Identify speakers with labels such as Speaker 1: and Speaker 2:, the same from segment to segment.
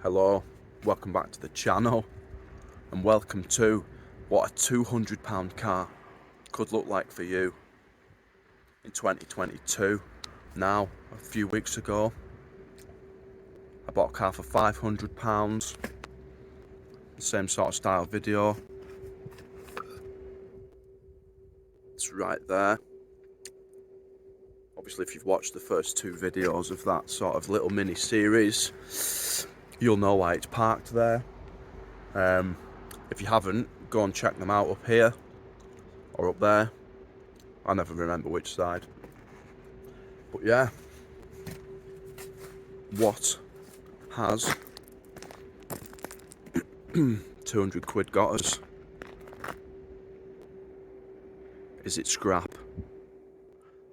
Speaker 1: Hello, welcome back to the channel and welcome to what a £200 car could look like for you in 2022. Now, a few weeks ago, I bought a car for £500, the same sort of style video. It's right there. Obviously, if you've watched the first two videos of that sort of little mini series, you'll know why it's parked there. If you haven't, go and check them out up here or up there. I never remember which side. But yeah, what has 200 quid got us? Is it scrap?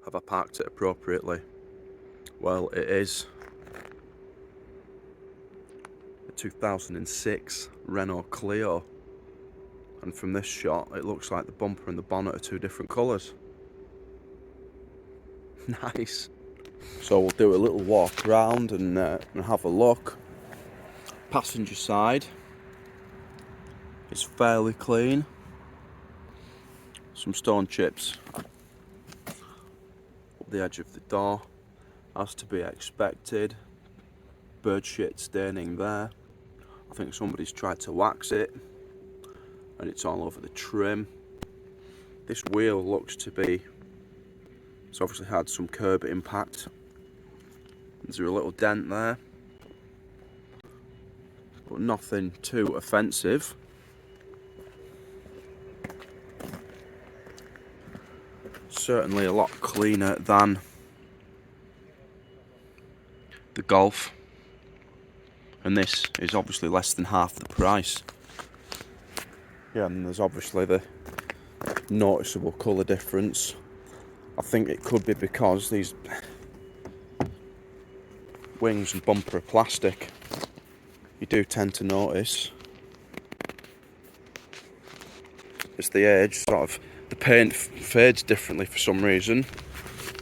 Speaker 1: Have I parked it appropriately? Well, it is a 2006 Renault Clio. And from this shot, it looks like the bumper and the bonnet are two different colours. Nice. So we'll do a little walk around and have a look. Passenger side is fairly clean. Some stone chips up the edge of the door, as to be expected. Bird shit staining there. I think somebody's tried to wax it and it's all over the trim. This wheel looks to be, it's obviously had some curb impact. There's a little dent there, but nothing too offensive. Certainly a lot cleaner than the Golf, and this is obviously less than half the price. Yeah, and there's obviously the noticeable colour difference. I think it could be because these wings and bumper are plastic. You do tend to notice as the age, sort of the paint fades differently for some reason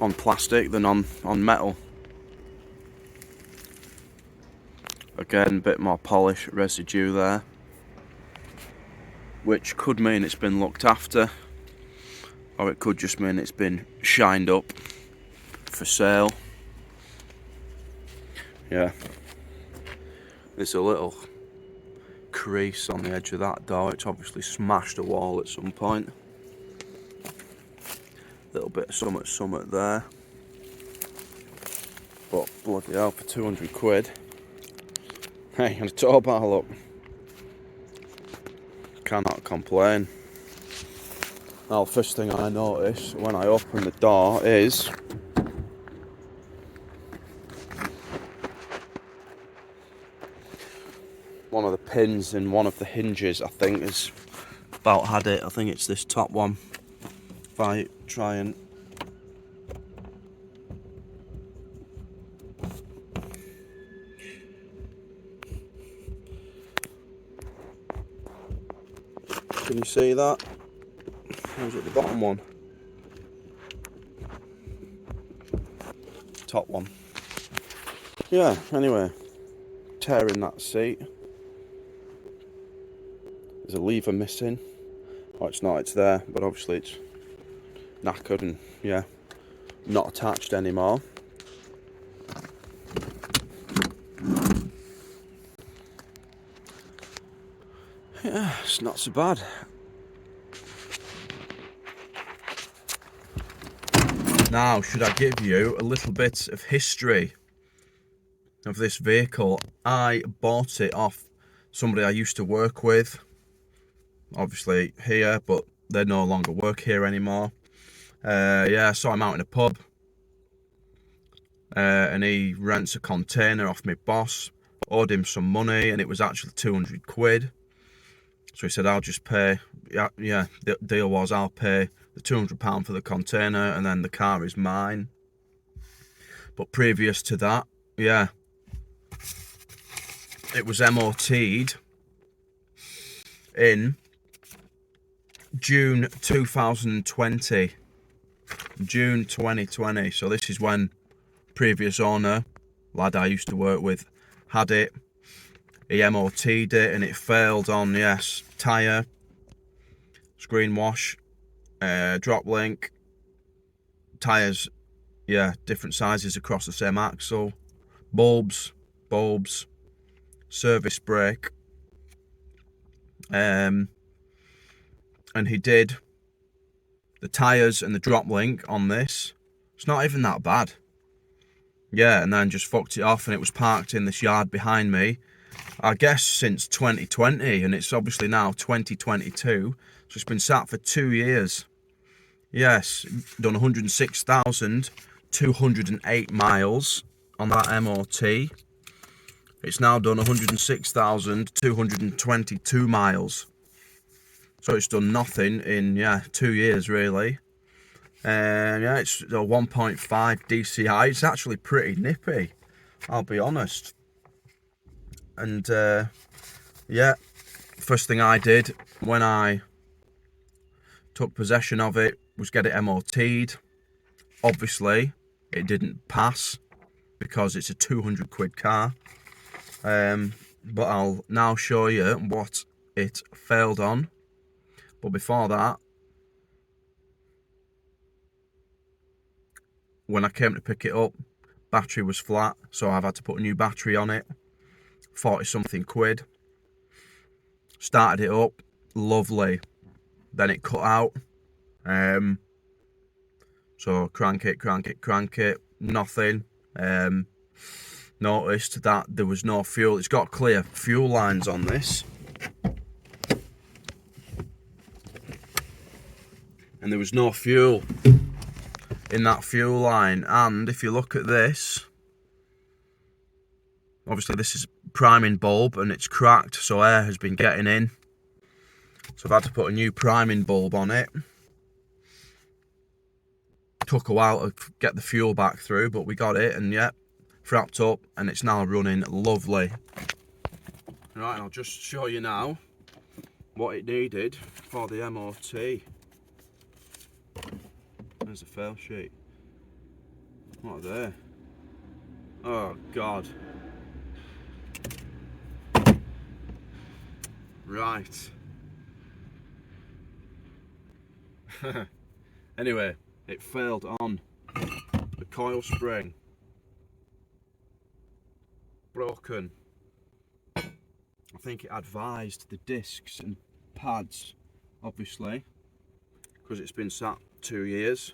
Speaker 1: on plastic than on metal. Again, a bit more polish residue there, which could mean it's been looked after, or it could just mean it's been shined up for sale. Yeah, there's a little crease on the edge of that door. It's obviously smashed a wall at some point. Little bit of summit there, but bloody hell, for 200 quid. Hey, and a tow bar, look. Cannot complain. Now, the first thing I notice when I open the door is one of the pins in one of the hinges, I think, has about had it. I think it's this top one. If I try and can you see that? Who's at the bottom one? Top one. Yeah, anyway, tearing that seat. There's a lever missing. Oh, it's not, it's there, but obviously it's knackered and, yeah, not attached anymore. Yeah, it's not so bad. Now, should I give you a little bit of history of this vehicle? I bought it off somebody I used to work with, obviously here, but they no longer work here anymore. Yeah, I saw him out in a pub, and he rents a container off my boss. Owed him some money, and it was actually 200 quid. So he said, I'll just pay, yeah, the deal was I'll pay the £200 for the container and then the car is mine. But previous to that, yeah, it was MOT'd in June 2020. June 2020. So this is when previous owner, lad I used to work with, had it. he MOT'd it and it failed on, yes, tyre, screen wash, drop link, tyres, yeah, different sizes across the same axle, bulbs, service brake, and he did the tyres and the drop link on this. It's not even that bad. Yeah, and then just fucked it off, and it was parked in this yard behind me, I guess since 2020, and it's obviously now 2022, so it's been sat for 2 years. Yes, done 106,208 miles on that MOT. It's now done 106,222 miles. So it's done nothing in, 2 years really. And yeah, it's a 1.5 DCI. It's actually pretty nippy, I'll be honest. And yeah, first thing I did when I took possession of it was get it MOT'd. Obviously, it didn't pass because it's a 200 quid car. But I'll now show you what it failed on. But before that, when I came to pick it up, battery was flat, so I've had to put a new battery on it. 40 something quid. Started it up, lovely. Then it cut out. So crank it, nothing. Noticed that there was no fuel. It's got clear fuel lines on this. And there was no fuel in that fuel line. And if you look at this, obviously this is priming bulb and it's cracked, so air has been getting in. So I've had to put a new priming bulb on it. Took a while to get the fuel back through, but we got it, and yeah, frapped up, and it's now running lovely. Right, and I'll just show you now what it needed for the MOT. There's a fail sheet. What are they? Oh God. Right. Anyway, it failed on the coil spring. Broken. I think it advised the discs and pads, obviously, because it's been sat 2 years.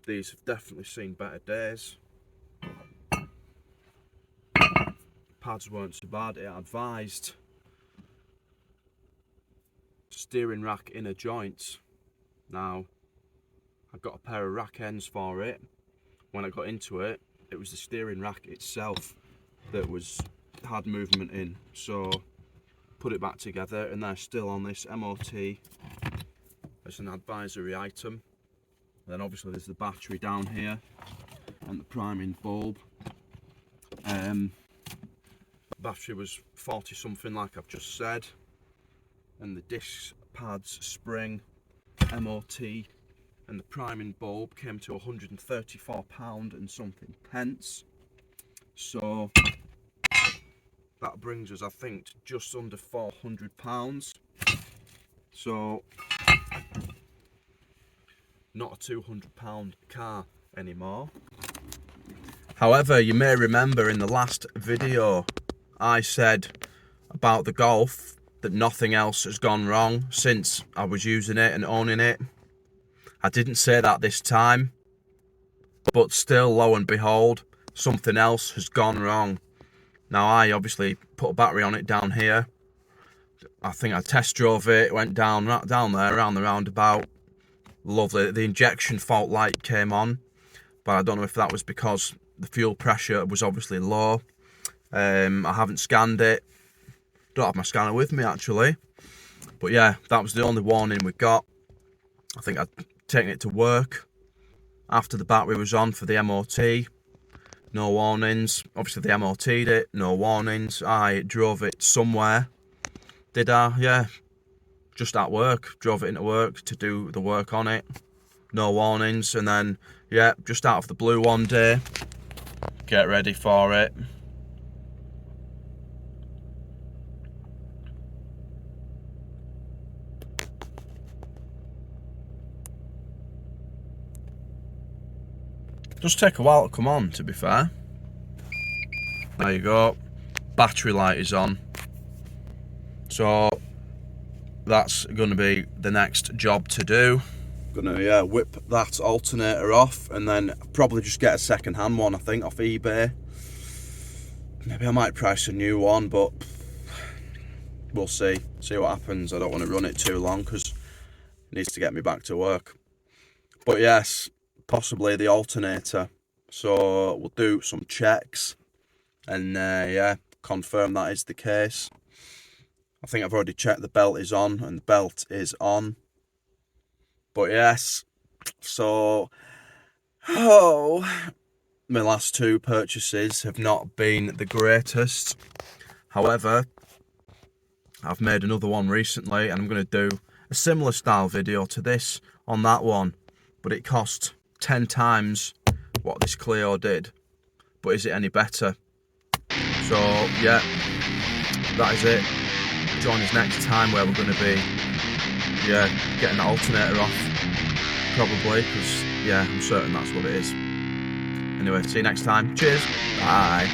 Speaker 1: These have definitely seen better days. Pads weren't so bad. It advised steering rack inner joints. Now, I got a pair of rack ends for it. When I got into it, it was the steering rack itself that had movement in. So, put it back together, and they're still on this MOT as an advisory item. Then obviously there's the battery down here and the priming bulb. Battery was 40 something, like I've just said, and the discs, pads, spring, MOT and the priming bulb came to £134 and something pence. So that brings us, I think, to just under £400. So not a £200 car anymore. However, you may remember in the last video I said about the Golf that nothing else has gone wrong since I was using it and owning it. I didn't say that this time, but still, lo and behold, something else has gone wrong. Now, I obviously put a battery on it down here. I think I test drove it, went down there around the roundabout. Lovely. The injection fault light came on, but I don't know if that was because the fuel pressure was obviously low. I haven't scanned it. Don't have my scanner with me actually, but yeah, that was the only warning we got. I think I'd taken it to work after the battery was on for the MOT. No warnings. Obviously they MOT'd it, no warnings. I drove it somewhere. Did I? Yeah, just at work. Drove it into work to do the work on it. No warnings. And then, yeah, just out of the blue one day, get ready for it. Does take a while to come on, to be fair. There you go. Battery light is on. So that's going to be the next job to do. Gonna whip that alternator off and then probably just get a second-hand one, I think, off eBay. Maybe I might price a new one, but we'll see what happens. I don't want to run it too long because it needs to get me back to work. But yes, possibly the alternator. So we'll do some checks and yeah, confirm that is the case. I think I've already checked the belt is on, and the belt is on. But yes, so my last two purchases have not been the greatest. However, I've made another one recently, and I'm going to do a similar style video to this on that one, but it cost 10 times what this Clio did. But is it any better? So yeah, that is it. Join us next time where we're going to be getting the alternator off, probably, because yeah, I'm certain that's what it is. Anyway, see you next time. Cheers. Bye.